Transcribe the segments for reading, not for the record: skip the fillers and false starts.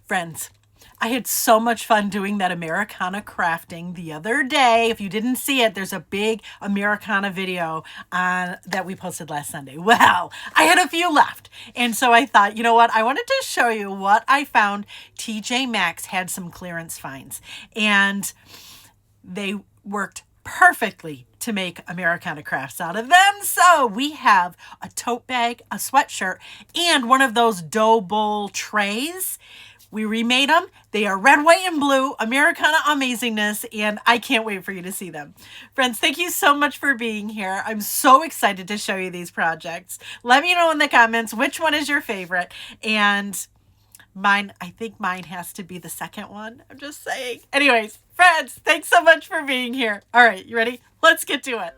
Friends, I had so much fun doing that Americana crafting the other day. If you didn't see it, there's a big Americana video that we posted last Sunday. Well, I had a few left. And so I thought, you know what? I wanted to show you what I found. TJ Maxx had some clearance finds. And they worked perfectly to make Americana crafts out of them. So we have a tote bag, a sweatshirt, and one of those dough bowl trays. We remade them. They are red, white, and blue, Americana amazingness, and I can't wait for you to see them. Friends, thank you so much for being here. I'm so excited to show you these projects. Let me know in the comments which one is your favorite, and mine, I think mine has to be the second one. I'm just saying. Anyways, friends, thanks so much for being here. All right, you ready? Let's get to it.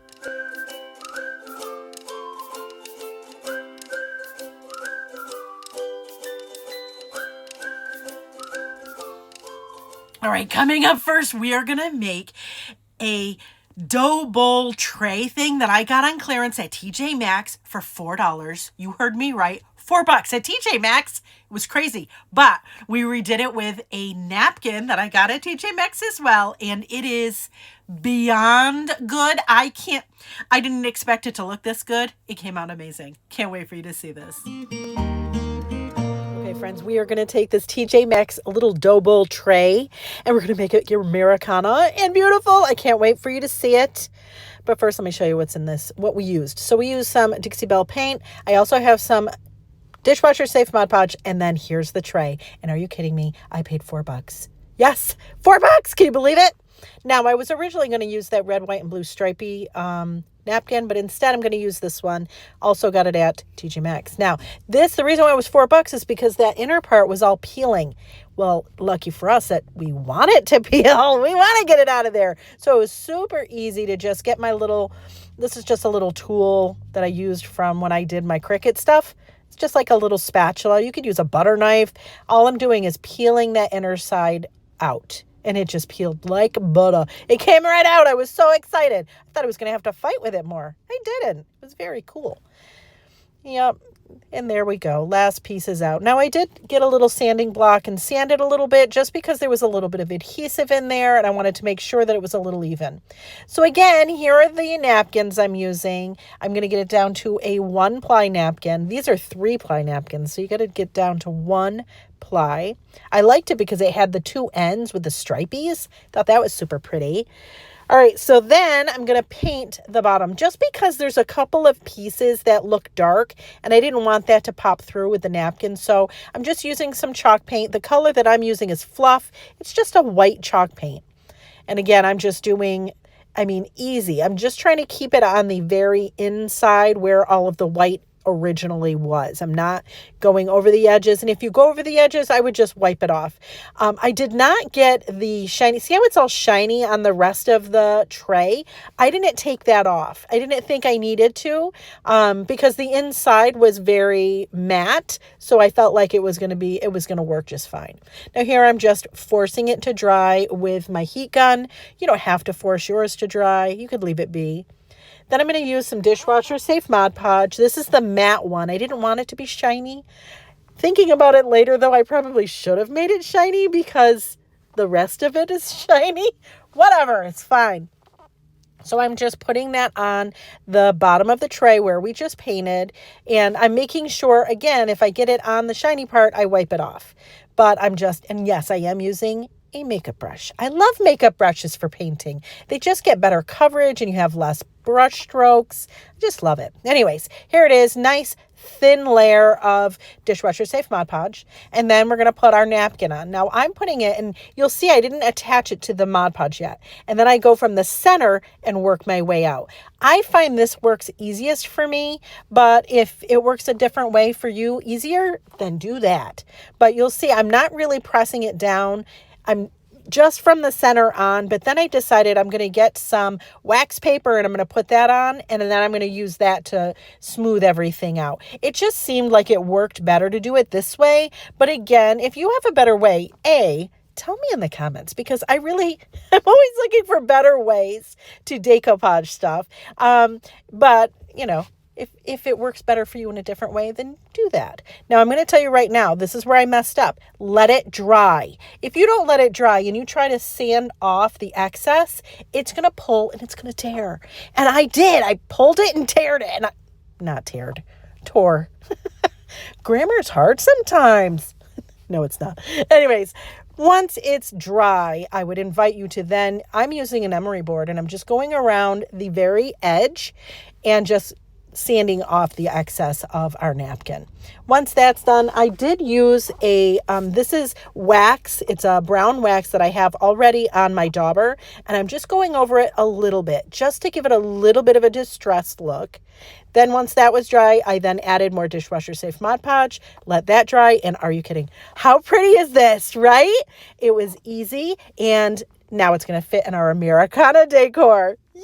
All right, coming up first, we are going to make a dough bowl tray thing that I got on clearance at TJ Maxx for $4. You heard me right, $4 at TJ Maxx. It was crazy, but we redid it with a napkin that I got at TJ Maxx as well, and it is beyond good. I didn't expect it to look this good. It came out amazing. Can't wait for you to see this. Okay, friends, we are going to take this TJ Maxx little dough bowl tray and we're going to make it Americana and beautiful. I can't wait for you to see it. But first, let me show you what's in this, what we used. So we used some Dixie Belle paint. I also have some dishwasher safe Mod Podge, and then here's the tray. And are you kidding me? I paid $4. Yes, $4. Can you believe it? Now, I was originally going to use that red, white, and blue stripy napkin, but instead I'm going to use this one. Also got it at TJ Maxx. Now, the reason why it was $4 is because that inner part was all peeling. Well, lucky for us that we want it to peel. We want to get it out of there. So it was super easy to just get my this is just a little tool that I used from when I did my Cricut stuff. It's just like a little spatula. You could use a butter knife. All I'm doing is peeling that inner side out. And it just peeled like butter. It came right out. I was so excited. I thought I was going to have to fight with it more. I didn't. It was very cool. Yep. And there we go. Last piece is out. Now I did get a little sanding block and sand it a little bit just because there was a little bit of adhesive in there and I wanted to make sure that it was a little even. So again, here are the napkins I'm using. I'm going to get it down to a 1-ply napkin. These are 3-ply napkins, so you got to get down to 1 ply. I liked it because it had the 2 ends with the stripies. Thought that was super pretty. All right, so then I'm going to paint the bottom just because there's a couple of pieces that look dark and I didn't want that to pop through with the napkin. So I'm just using some chalk paint. The color that I'm using is Fluff. It's just a white chalk paint. And again, I'm just doing, easy. I'm just trying to keep it on the very inside where all of the white originally was. I'm not going over the edges. And if you go over the edges, I would just wipe it off. I did not get the shiny. See how it's all shiny on the rest of the tray? I didn't take that off. I didn't think I needed to because the inside was very matte. So I felt like it was going to work just fine. Now here I'm just forcing it to dry with my heat gun. You don't have to force yours to dry. You could leave it be. Then I'm going to use some dishwasher safe Mod Podge. This is the matte one. I didn't want it to be shiny. Thinking about it later, though, I probably should have made it shiny because the rest of it is shiny. Whatever, it's fine. So I'm just putting that on the bottom of the tray where we just painted. And I'm making sure, again, if I get it on the shiny part, I wipe it off. But and yes, I am using a makeup brush. I love makeup brushes for painting. They just get better coverage and you have less brush strokes. I just love it. Anyways, here it is. Nice thin layer of dishwasher safe Mod Podge. And then we're going to put our napkin on. Now I'm putting it, and you'll see I didn't attach it to the Mod Podge yet. And then I go from the center and work my way out. I find this works easiest for me, but if it works a different way for you easier, then do that. But you'll see I'm not really pressing it down. I'm just from the center on, but then I decided I'm going to get some wax paper and I'm going to put that on, and then I'm going to use that to smooth everything out. It just seemed like it worked better to do it this way. But again, if you have a better way, tell me in the comments, because I'm always looking for better ways to decoupage stuff. But If it works better for you in a different way, then do that. Now, I'm going to tell you right now, this is where I messed up. Let it dry. If you don't let it dry and you try to sand off the excess, it's going to pull and it's going to tear. And I did. I pulled it and teared it. And tore. Grammar is hard sometimes. No, it's not. Anyways, once it's dry, I would invite you to then, I'm using an emery board and I'm just going around the very edge and just sanding off the excess of our napkin. Once that's done, I did use this is wax. It's a brown wax that I have already on my dauber, and I'm just going over it a little bit just to give it a little bit of a distressed look. Then once that was dry, I then added more dishwasher safe Mod Podge, let that dry, and are you kidding? How pretty is this, right? It was easy, and now it's going to fit in our Americana decor. Yay!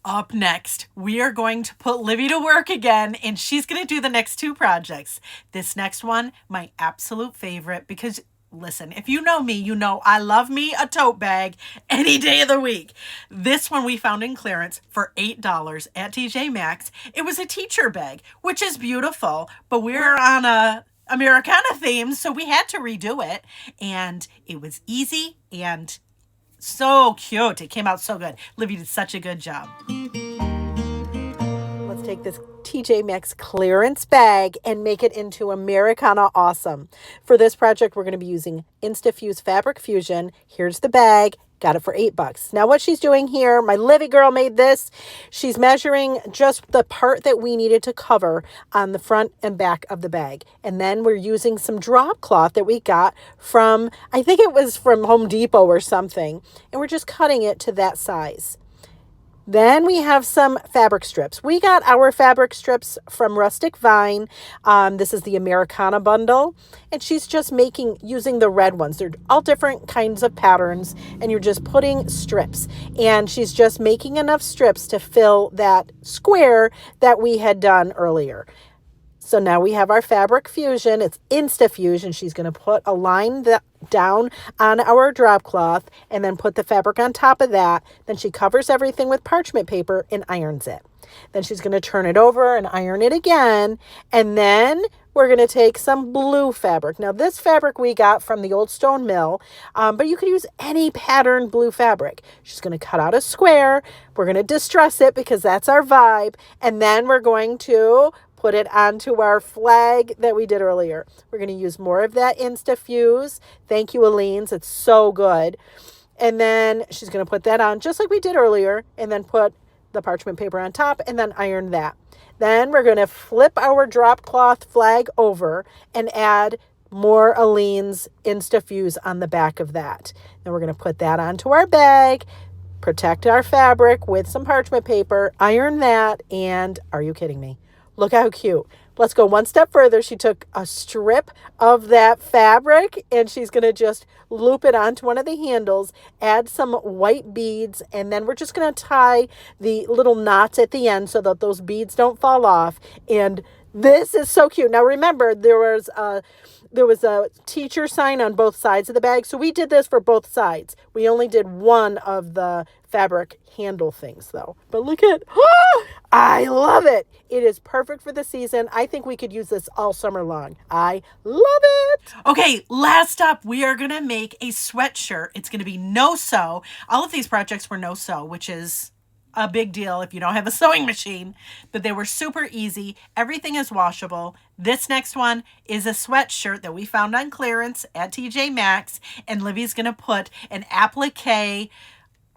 Up next, we are going to put Livy to work again, and she's going to do the next two projects. This next one, my absolute favorite, because listen, if you know me, you know I love me a tote bag any day of the week. This one we found in clearance for $8 at TJ Maxx. It was a teacher bag, which is beautiful, but we're on a Americana theme, so we had to redo it, and it was easy and so cute. It came out so good. Livy did such a good job. Let's take this TJ Maxx clearance bag and make it into Americana awesome. For this project, we're going to be using InstaFuse Fabric Fusion. Here's the bag. Got it for $8. Now what she's doing here, my Livy girl made this. She's measuring just the part that we needed to cover on the front and back of the bag. And then we're using some drop cloth that we got from, I think it was from Home Depot or something. And we're just cutting it to that size. Then we have some fabric strips. We got our fabric strips from Rustic Vine. This is the Americana bundle. And she's just using the red ones. They're all different kinds of patterns. And you're just putting strips. And she's just making enough strips to fill that square that we had done earlier. So now we have our fabric fusion. It's InstaFusion. She's going to put a line down on our drop cloth and then put the fabric on top of that. Then she covers everything with parchment paper and irons it. Then she's going to turn it over and iron it again. And then we're going to take some blue fabric. Now this fabric we got from the Old Stone Mill, but you could use any pattern blue fabric. She's going to cut out a square. We're going to distress it because that's our vibe. And then we're going to put it onto our flag that we did earlier. We're going to use more of that InstaFuse. Thank you, Aleen's. It's so good. And then she's going to put that on just like we did earlier and then put the parchment paper on top and then iron that. Then we're going to flip our drop cloth flag over and add more Aleen's InstaFuse on the back of that. Then we're going to put that onto our bag, protect our fabric with some parchment paper, iron that, and are you kidding me? Look how cute. Let's go one step further. She took a strip of that fabric and she's going to just loop it onto one of the handles, add some white beads, and then we're just going to tie the little knots at the end so that those beads don't fall off. And this is so cute. Now remember, there was a teacher sign on both sides of the bag. So we did this for both sides. We only did one of the fabric handle things though. But look at, I love it. It is perfect for the season. I think we could use this all summer long. I love it. Okay, last up, we are going to make a sweatshirt. It's going to be no-sew. All of these projects were no-sew, which is a big deal if you don't have a sewing machine, but they were super easy. Everything is washable. This next one is a sweatshirt that we found on clearance at TJ Maxx, and Livy's going to put an applique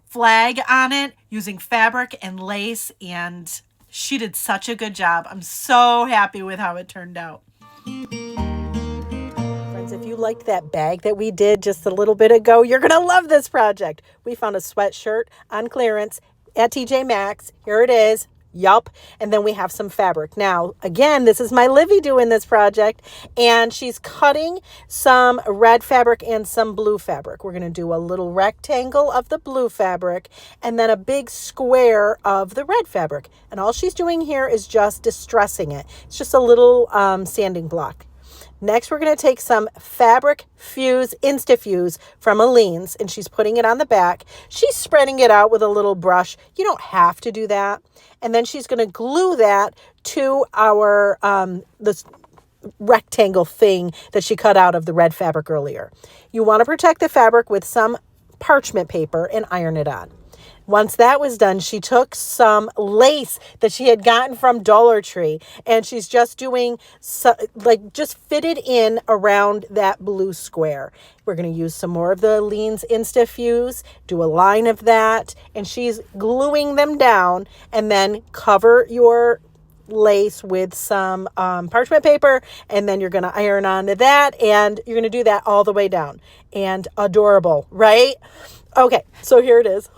flag on it using fabric and lace, and she did such a good job. I'm so happy with how it turned out. Friends, if you liked that bag that we did just a little bit ago, you're going to love this project. We found a sweatshirt on clearance at TJ Maxx. Here it is. Yup. And then we have some fabric. Now, again, this is my Livy doing this project, and she's cutting some red fabric and some blue fabric. We're going to do a little rectangle of the blue fabric and then a big square of the red fabric. And all she's doing here is just distressing it. It's just a little sanding block. Next, we're going to take some fabric fuse, Insta-Fuse from Aleene's, and she's putting it on the back. She's spreading it out with a little brush. You don't have to do that. And then she's going to glue that to our this rectangle thing that she cut out of the red fabric earlier. You want to protect the fabric with some parchment paper and iron it on. Once that was done, she took some lace that she had gotten from Dollar Tree, and she's just doing just fitted in around that blue square. We're going to use some more of the Aleene's Insta-Fuse, do a line of that, and she's gluing them down, and then cover your lace with some parchment paper, and then you're going to iron onto that, and you're going to do that all the way down. And adorable, right? Okay, so here it is.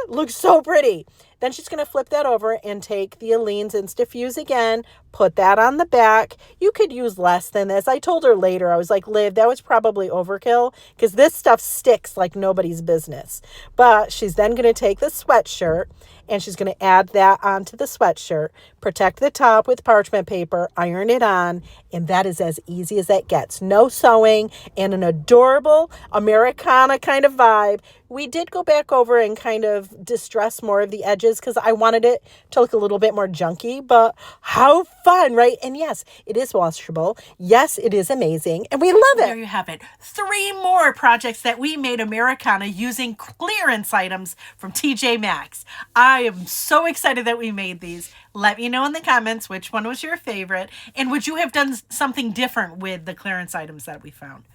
Looks so pretty. Then she's going to flip that over and take the Aleene's Insta-Fuse again, put that on the back. You could use less than this. I told her later, I was like, Liv, that was probably overkill because this stuff sticks like nobody's business. But she's then going to take the sweatshirt and she's going to add that onto the sweatshirt, protect the top with parchment paper, iron it on, and that is as easy as that gets. No sewing and an adorable Americana kind of vibe. We did go back over and kind of distress more of the edges because I wanted it to look a little bit more junky, but how fun, right? And yes, it is washable. Yes, it is amazing. And we love it. There you have it. 3 more projects that we made Americana using clearance items from TJ Maxx. I am so excited that we made these. Let me know in the comments which one was your favorite, and would you have done something different with the clearance items that we found?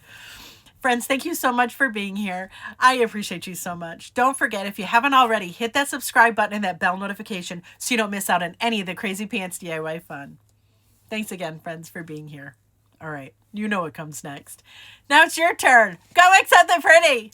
Friends, thank you so much for being here. I appreciate you so much. Don't forget, if you haven't already, hit that subscribe button and that bell notification so you don't miss out on any of the Crazy Pants DIY fun. Thanks again, friends, for being here. All right, you know what comes next. Now it's your turn. Go accept the pretty.